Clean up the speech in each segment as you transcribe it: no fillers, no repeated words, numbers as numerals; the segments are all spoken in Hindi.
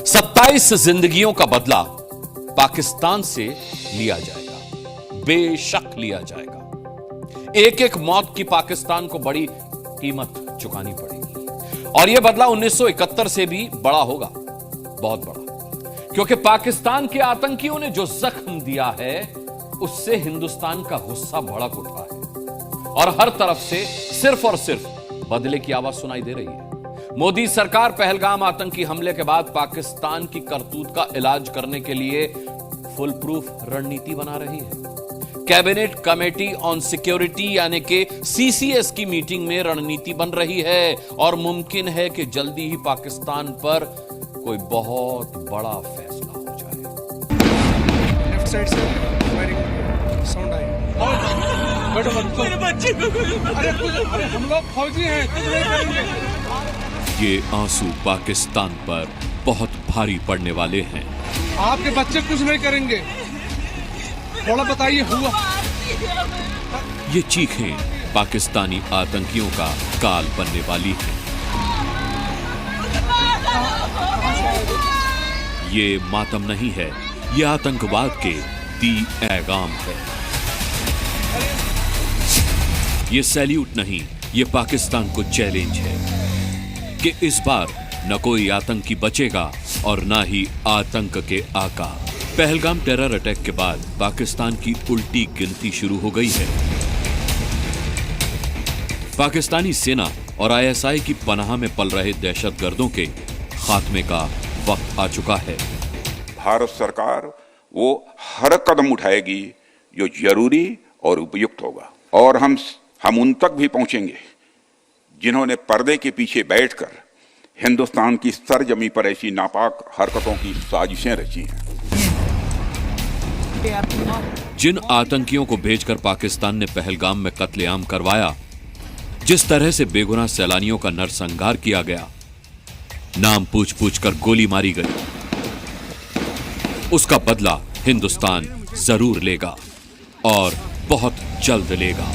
27 जिंदगियों का बदला पाकिस्तान से लिया जाएगा, बेशक लिया जाएगा। एक एक मौत की पाकिस्तान को बड़ी कीमत चुकानी पड़ेगी और यह बदला 1971 से भी बड़ा होगा, बहुत बड़ा, क्योंकि पाकिस्तान के आतंकियों ने जो जख्म दिया है उससे हिंदुस्तान का गुस्सा भड़क उठा है और हर तरफ से सिर्फ और सिर्फ बदले की आवाज सुनाई दे रही है। मोदी सरकार पहलगाम आतंकी हमले के बाद पाकिस्तान की करतूत का इलाज करने के लिए फुल प्रूफ रणनीति बना रही है। कैबिनेट कमेटी ऑन सिक्योरिटी यानी कि सीसीएस की मीटिंग में रणनीति बन रही है और मुमकिन है कि जल्दी ही पाकिस्तान पर कोई बहुत बड़ा फैसला हो जाए। लेफ्ट साइड से फायरिंग साउंड आई। मेरे बच्चे को अरे हम लोग फौजी हैं, कुछ नहीं करेंगे। ये आंसू पाकिस्तान पर बहुत भारी पड़ने वाले हैं। आपके बच्चे कुछ नहीं करेंगे, थोड़ा बताइए हुआ। ये चीखें पाकिस्तानी आतंकियों का काल बनने वाली हैं। ये मातम नहीं है, ये आतंकवाद के दी पैगाम है। ये सैल्यूट नहीं, ये पाकिस्तान को चैलेंज है कि इस बार न कोई आतंकी बचेगा और न ही आतंक के आका। पहलगाम टेरर अटैक के बाद पाकिस्तान की उल्टी गिनती शुरू हो गई है। पाकिस्तानी सेना और आईएसआई की पनाह में पल रहे दहशतगर्दों के खात्मे का वक्त आ चुका है। भारत सरकार वो हर कदम उठाएगी जो जरूरी और उपयुक्त होगा और हम उन तक भी पहुंचेंगे जिन्होंने पर्दे के पीछे बैठकर हिंदुस्तान की सरजमी पर ऐसी नापाक हरकतों की साजिशें रची हैं। जिन आतंकियों को भेजकर पाकिस्तान ने पहलगाम में कत्लेआम करवाया, जिस तरह से बेगुनाह सैलानियों का नरसंहार किया गया, नाम पूछ पूछ कर गोली मारी गई, उसका बदला हिंदुस्तान जरूर लेगा और बहुत जल्द लेगा।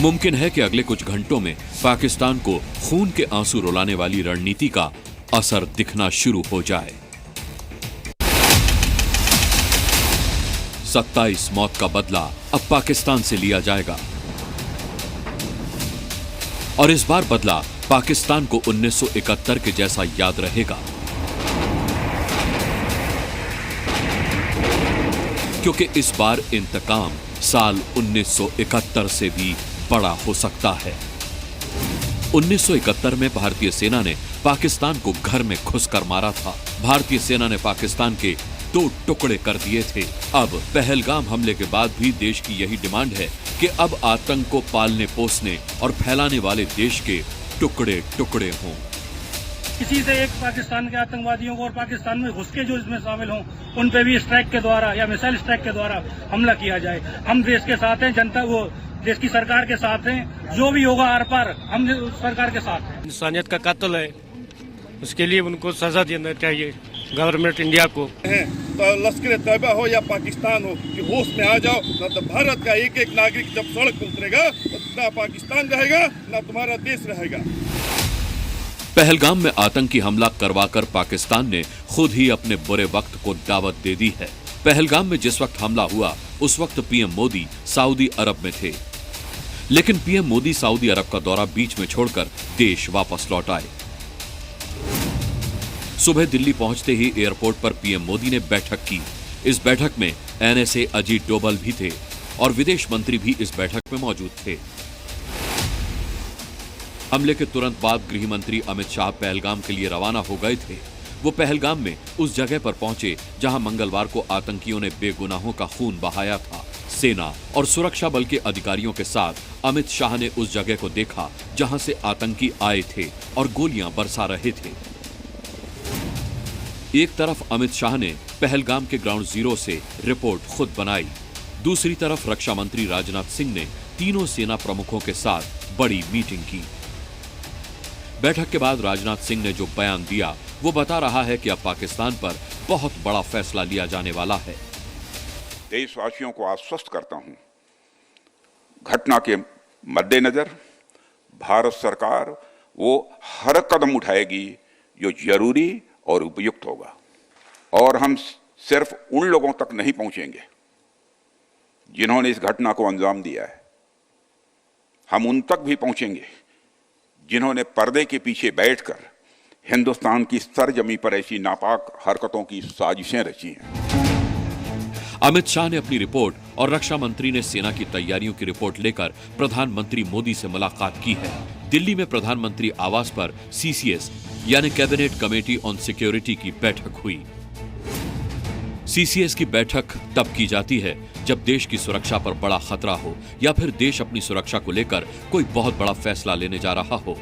मुमकिन है कि अगले कुछ घंटों में पाकिस्तान को खून के आंसू रुलाने वाली रणनीति का असर दिखना शुरू हो जाए। 27 मौत का बदला अब पाकिस्तान से लिया जाएगा और इस बार बदला पाकिस्तान को 1971 के जैसा याद रहेगा, क्योंकि इस बार इंतकाम साल 1971 से भी बड़ा हो सकता है। 1971 में भारतीय सेना ने पाकिस्तान को घर में घुसकर मारा था। भारतीय सेना ने पाकिस्तान के 2 टुकड़े कर दिए थे। अब पहलगाम हमले के बाद भी देश की यही डिमांड है कि अब आतंक को पालने पोसने और फैलाने वाले देश के टुकड़े टुकड़े हों। किसी से एक पाकिस्तान के आतंकवादियों को और पाकिस्तान में घुस के जो इसमें शामिल हों उन पे भी स्ट्राइक के द्वारा या मिसाइल स्ट्राइक के द्वारा हमला किया जाए। हम देश के साथ हैं, जनता वो देश की सरकार के साथ हैं, जो भी होगा आर पार हम सरकार के साथ हैं। इंसानियत का कत्ल है, उसके लिए उनको सजा देना चाहिए गवर्नमेंट इंडिया को। तो लश्कर तैयबा हो या पाकिस्तान हो कि होश में आ जाओ, न तो भारत का एक एक नागरिक जब सड़क पर उतरेगा तो ना पाकिस्तान रहेगा ना तुम्हारा देश रहेगा। पहलगाम में आतंकी हमला करवाकर पाकिस्तान ने खुद ही अपने बुरे वक्त को दावत दे दी है। पहलगाम में जिस वक्त हमला हुआ उस वक्त पीएम मोदी सऊदी अरब में थे, लेकिन पीएम मोदी सऊदी अरब का दौरा बीच में छोड़कर देश वापस लौट आए। सुबह दिल्ली पहुंचते ही एयरपोर्ट पर पीएम मोदी ने बैठक की। इस बैठक में एनएसए अजीत डोभाल भी थे और विदेश मंत्री भी इस बैठक में मौजूद थे। हमले के तुरंत बाद गृह मंत्री अमित शाह पहलगाम के लिए रवाना हो गए थे। वो पहलगाम में उस जगह पर पहुंचे जहां मंगलवार को आतंकियों ने बेगुनाहों का खून बहाया था। सेना और सुरक्षा बल के अधिकारियों के साथ अमित शाह ने उस जगह को देखा जहां से आतंकी आए थे और गोलियां बरसा रहे थे। एक तरफ अमित शाह ने पहलगाम के ग्राउंड जीरो से रिपोर्ट खुद बनाई, दूसरी तरफ रक्षा मंत्री राजनाथ सिंह ने तीनों सेना प्रमुखों के साथ बड़ी मीटिंग की। बैठक के बाद राजनाथ सिंह ने जो बयान दिया वो बता रहा है कि अब पाकिस्तान पर बहुत बड़ा फैसला लिया जाने वाला है। देशवासियों को आश्वस्त करता हूं, घटना के मद्देनजर भारत सरकार वो हर कदम उठाएगी जो जरूरी और उपयुक्त होगा। और हम सिर्फ उन लोगों तक नहीं पहुंचेंगे जिन्होंने इस घटना को अंजाम दिया है, हम उन तक भी पहुंचेंगे जिन्होंने पर्दे के पीछे बैठकर हिंदुस्तान की सरजमी पर ऐसी नापाक हरकतों की साजिशें रची हैं। अमित शाह ने अपनी रिपोर्ट और रक्षा मंत्री ने सेना की तैयारियों की रिपोर्ट लेकर प्रधानमंत्री मोदी से मुलाकात की है। दिल्ली में प्रधानमंत्री आवास पर सीसीएस यानी कैबिनेट कमेटी ऑन सिक्योरिटी की बैठक हुई। सीसीएस की बैठक तब की जाती है जब देश की सुरक्षा पर बड़ा खतरा हो या फिर देश अपनी सुरक्षा को लेकर कोई बहुत बड़ा फैसला लेने जा रहा हो।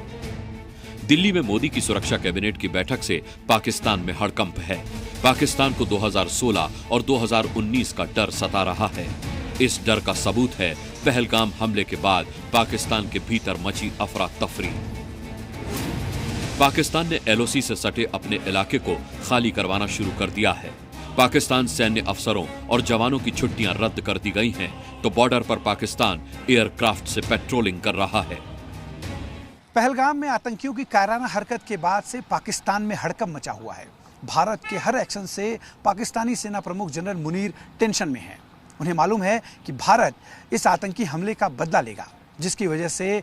दिल्ली में मोदी की सुरक्षा कैबिनेट की बैठक से पाकिस्तान में हड़कंप है। पाकिस्तान को 2016 और 2019 का डर सता रहा है। इस डर का सबूत है पहलगाम हमले के बाद पाकिस्तान के भीतर मची अफरा तफरी। पाकिस्तान ने एलओसी से सटे अपने इलाके को खाली करवाना शुरू कर दिया है। पाकिस्तान सैन्य अफसरों और जवानों की छुट्टियां रद्द कर दी गई हैं, तो बॉर्डर पर पाकिस्तान एयरक्राफ्ट से पेट्रोलिंग कर रहा है। पहलगाम में आतंकियों की कायराना हरकत के बाद से पाकिस्तान में हड़कंप मचा हुआ है। भारत के हर एक्शन से पाकिस्तानी सेना प्रमुख जनरल मुनीर टेंशन में हैं। उन्हें मालूम है कि भारत इस आतंकी हमले का बदला लेगा, जिसकी वजह से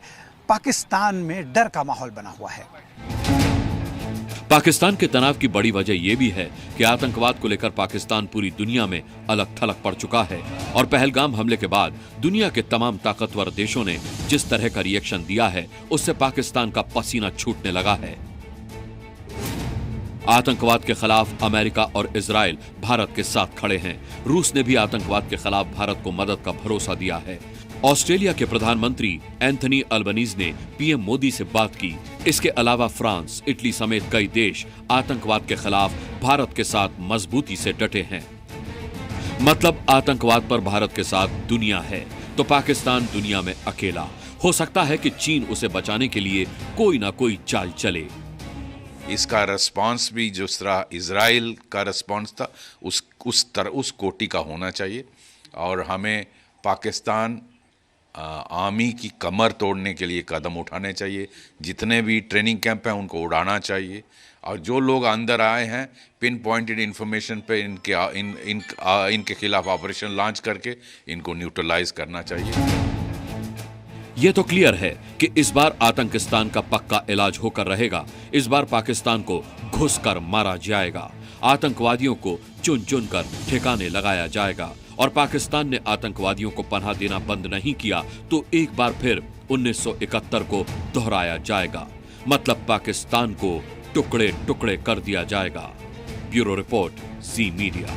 पाकिस्तान में डर का माहौल बना हुआ है। पाकिस्तान के तनाव की बड़ी वजह यह भी है कि आतंकवाद को लेकर पाकिस्तान पूरी दुनिया में अलग थलग पड़ चुका है और पहलगाम हमले के बाद दुनिया के तमाम ताकतवर देशों ने जिस तरह का रिएक्शन दिया है, उससे पाकिस्तान का पसीना छूटने लगा है। आतंकवाद के खिलाफ अमेरिका और इजराइल भारत के साथ खड़े हैं। रूस ने भी आतंकवाद के खिलाफ भारत को मदद का भरोसा दिया है। ऑस्ट्रेलिया के प्रधानमंत्री एंथनी अल्बनीज ने पीएम मोदी से बात की। इसके अलावा फ्रांस, इटली समेत कई देश आतंकवाद के खिलाफ भारत के साथ मजबूती से डटे हैं। मतलब आतंकवाद पर भारत के साथ दुनिया है, तो पाकिस्तान दुनिया में अकेला। हो सकता है कि चीन उसे बचाने के लिए कोई ना कोई चाल चले। इसका रिस्पांस भी जिस तरह इजराइल का रिस्पांस था उस कोटि का होना चाहिए और हमें पाकिस्तान आर्मी की कमर तोड़ने के लिए कदम उठाने चाहिए। जितने भी ट्रेनिंग कैंप हैं उनको उड़ाना चाहिए और जो लोग अंदर आए हैं पिन पॉइंटेड इंफॉर्मेशन पे इनके खिलाफ ऑपरेशन लॉन्च करके इनको न्यूट्रलाइज करना चाहिए। यह तो क्लियर है कि इस बार आतंकिस्तान का पक्का इलाज होकर रहेगा। इस बार पाकिस्तान को घुसकर मारा जाएगा, आतंकवादियों को चुन चुन कर ठिकाने लगाया जाएगा। और पाकिस्तान ने आतंकवादियों को पनाह देना बंद नहीं किया तो एक बार फिर 1971 को दोहराया जाएगा। मतलब पाकिस्तान को टुकड़े टुकड़े कर दिया जाएगा। ब्यूरो रिपोर्ट, जी मीडिया।